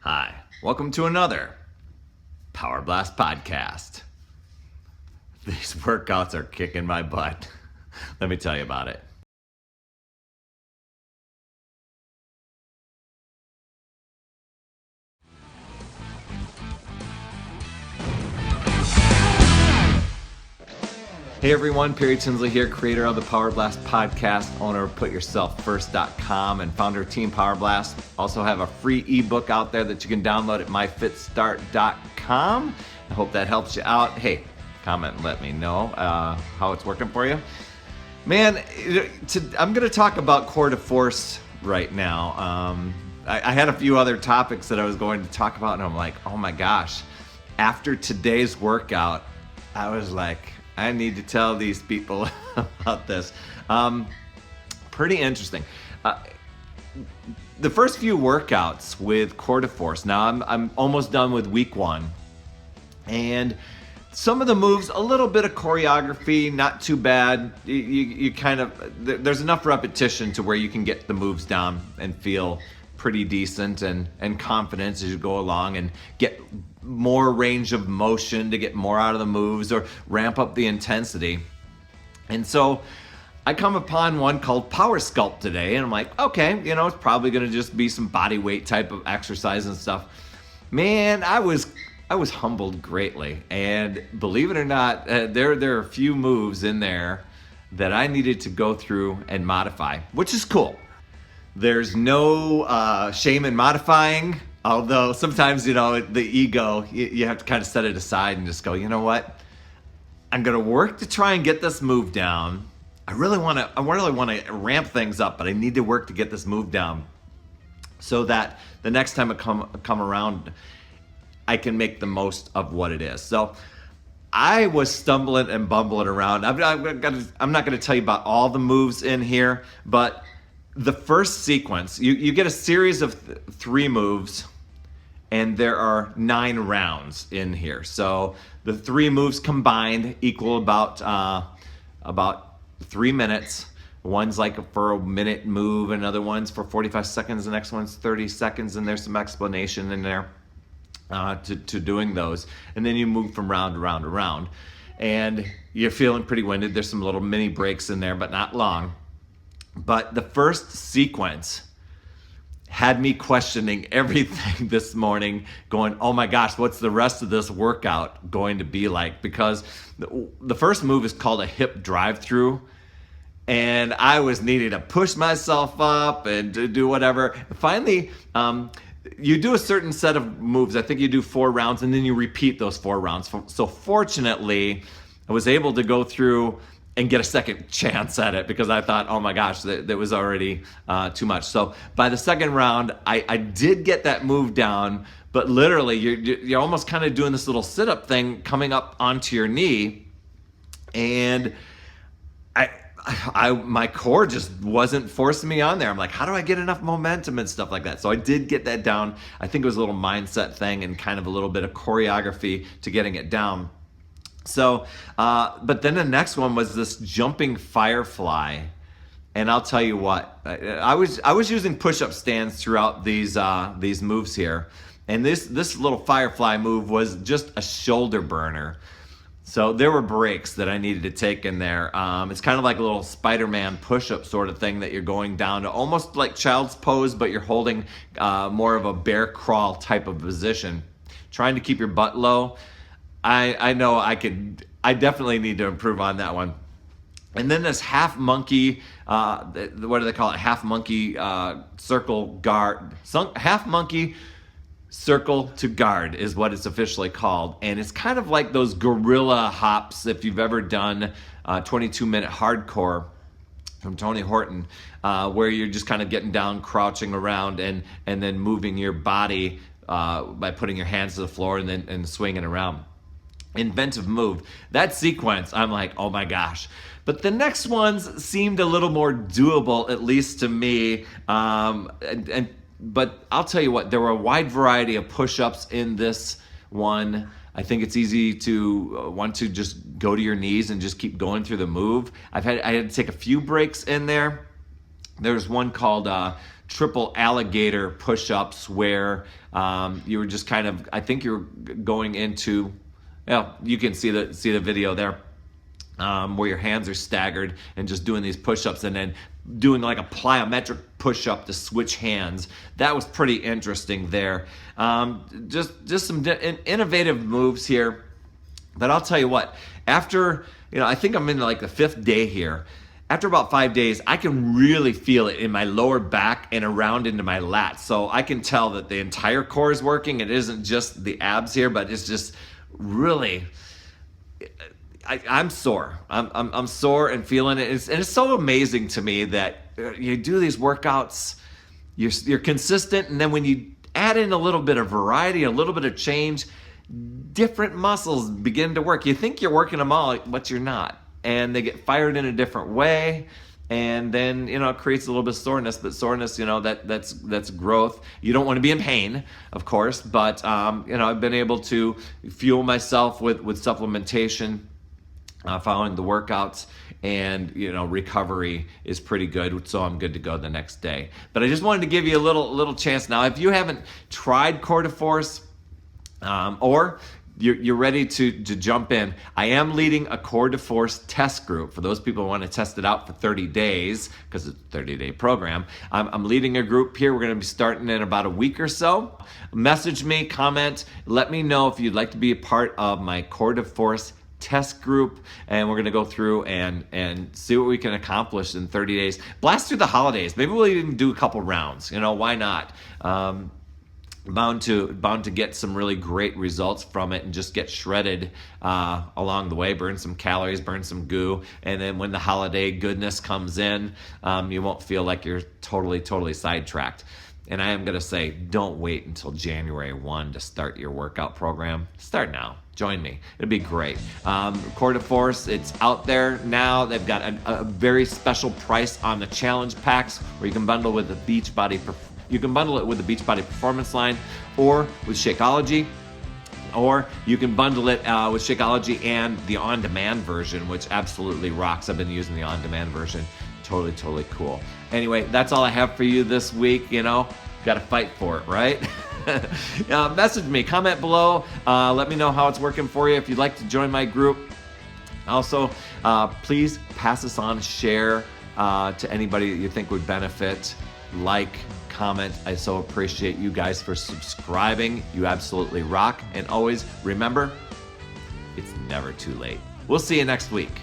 Hi, welcome to another Power Blast podcast. These workouts are kicking my butt. Let me tell you about it. Hey everyone, Perry Tinsley here, creator of the Power Blast podcast, owner of PutYourselfFirst.com, and founder of Team Power Blast. Also have a free ebook out there that you can download at myfitstart.com. I hope that helps you out. Hey, comment and let me know how it's working for you. Man, I'm going to talk about core to force right now. I had a few other topics that I was going to talk about, and I'm like, oh my gosh. After today's workout, I was like, I need to tell these people about this. Pretty interesting. The first few workouts with core to force. Now I'm almost done with week one, and some of the moves, a little bit of choreography, not too bad. You kind of, there's enough repetition to where you can get the moves down and feel pretty decent and confident as you go along and get more range of motion to get more out of the moves or ramp up the intensity. And so I come upon one called Power Sculpt today, and I'm like, okay, it's probably gonna just be some body weight type of exercise and stuff. Man, I was humbled greatly, and believe it or not, there are a few moves in there that I needed to go through and modify, which is cool. There's no shame in modifying, although sometimes, the ego, you have to kind of set it aside and just go, you know what? I'm going to work to try and get this move down. I really want to ramp things up, but I need to work to get this move down so that the next time I come around, I can make the most of what it is. So I was stumbling and bumbling around. I'm not going to tell you about all the moves in here, but the first sequence, you get a series of three moves, and there are 9 rounds in here. So the 3 moves combined equal about 3 minutes. One's like for a minute move, another one's for 45 seconds, the next one's 30 seconds, and there's some explanation in there to doing those. And then you move from round to round to round. And you're feeling pretty winded. There's some little mini breaks in there, but not long. But the first sequence had me questioning everything this morning, going, oh my gosh, what's the rest of this workout going to be like? Because the first move is called a hip drive through, and I was needing to push myself up and to do whatever. Finally, you do a certain set of moves. I think you do 4 rounds, and then you repeat those 4 rounds. So fortunately, I was able to go through and get a second chance at it, because I thought, oh my gosh, that was already too much. So by the second round, I did get that move down, but literally you're almost kind of doing this little sit-up thing coming up onto your knee, and my core just wasn't forcing me on there. I'm like, how do I get enough momentum and stuff like that? So I did get that down. I think it was a little mindset thing and kind of a little bit of choreography to getting it down. So, but then the next one was this jumping FireFly, and I'll tell you what, I was using push-up stands throughout these moves here, and this little FireFly move was just a shoulder burner. So there were breaks that I needed to take in there. It's kind of like a little Spiderman push-up sort of thing that you're going down to, almost like child's pose, but you're holding more of a bear crawl type of position, trying to keep your butt low. I know I definitely need to improve on that one. And then this half monkey, what do they call it? Half monkey circle guard. Half monkey circle to guard is what it's officially called. And it's kind of like those gorilla hops, if you've ever done 22-minute hardcore from Tony Horton, where you're just kind of getting down, crouching around, and then moving your body by putting your hands to the floor and swinging around. Inventive move. That sequence, I'm like, oh my gosh. But the next ones seemed a little more doable, at least to me. But I'll tell you what, there were a wide variety of push-ups in this one. I think it's easy to want to just go to your knees and just keep going through the move. I had to take a few breaks in there. There's one called triple alligator push-ups where you were just kind of, I think you're going into, well, you can see the video there. Where your hands are staggered and just doing these push-ups and then doing like a plyometric push-up to switch hands. That was pretty interesting there. Just some innovative moves here. But I'll tell you what, after, I think I'm in like the 5th day here. After about 5 days, I can really feel it in my lower back and around into my lats. So I can tell that the entire core is working. It isn't just the abs here, but it's just really... I'm sore. I'm sore and feeling it. And it's so amazing to me that you do these workouts, you're consistent, and then when you add in a little bit of variety, a little bit of change, different muscles begin to work. You think you're working them all, but you're not. And they get fired in a different way. And then, it creates a little bit of soreness, but soreness, that's growth. You don't want to be in pain, of course, but, I've been able to fuel myself with supplementation, following the workouts, and recovery is pretty good, so I'm good to go the next day. But I just wanted to give you a little chance. Now, if you haven't tried Core de Force, or you're ready to jump in, I am leading a Core de Force test group for those people who want to test it out for 30 days because it's a 30-day program. I'm leading a group here. We're going to be starting in about a week or so. Message me, comment, let me know if you'd like to be a part of my Core de Force test group, and we're going to go through and see what we can accomplish in 30 days. Blast through the holidays. Maybe we'll even do a couple rounds. Why not? Bound to get some really great results from it and just get shredded along the way, burn some calories, burn some goo, and then when the holiday goodness comes in, you won't feel like you're totally sidetracked. And I am going to say, don't wait until January 1 to start your workout program. Start now. Join me. It'd be great. Core de Force, it's out there now. They've got a very special price on the challenge packs where you can bundle with the Beachbody. You can bundle it with the Beachbody Performance line or with Shakeology. Or you can bundle it with Shakeology and the on-demand version, which absolutely rocks. I've been using the on-demand version. Totally cool. Anyway, that's all I have for you this week. Got to fight for it, right? Message me, comment below. Let me know how it's working for you. If you'd like to join my group, also, please pass this on, share to anybody that you think would benefit. Like, comment. I so appreciate you guys for subscribing. You absolutely rock. And always remember, it's never too late. We'll see you next week.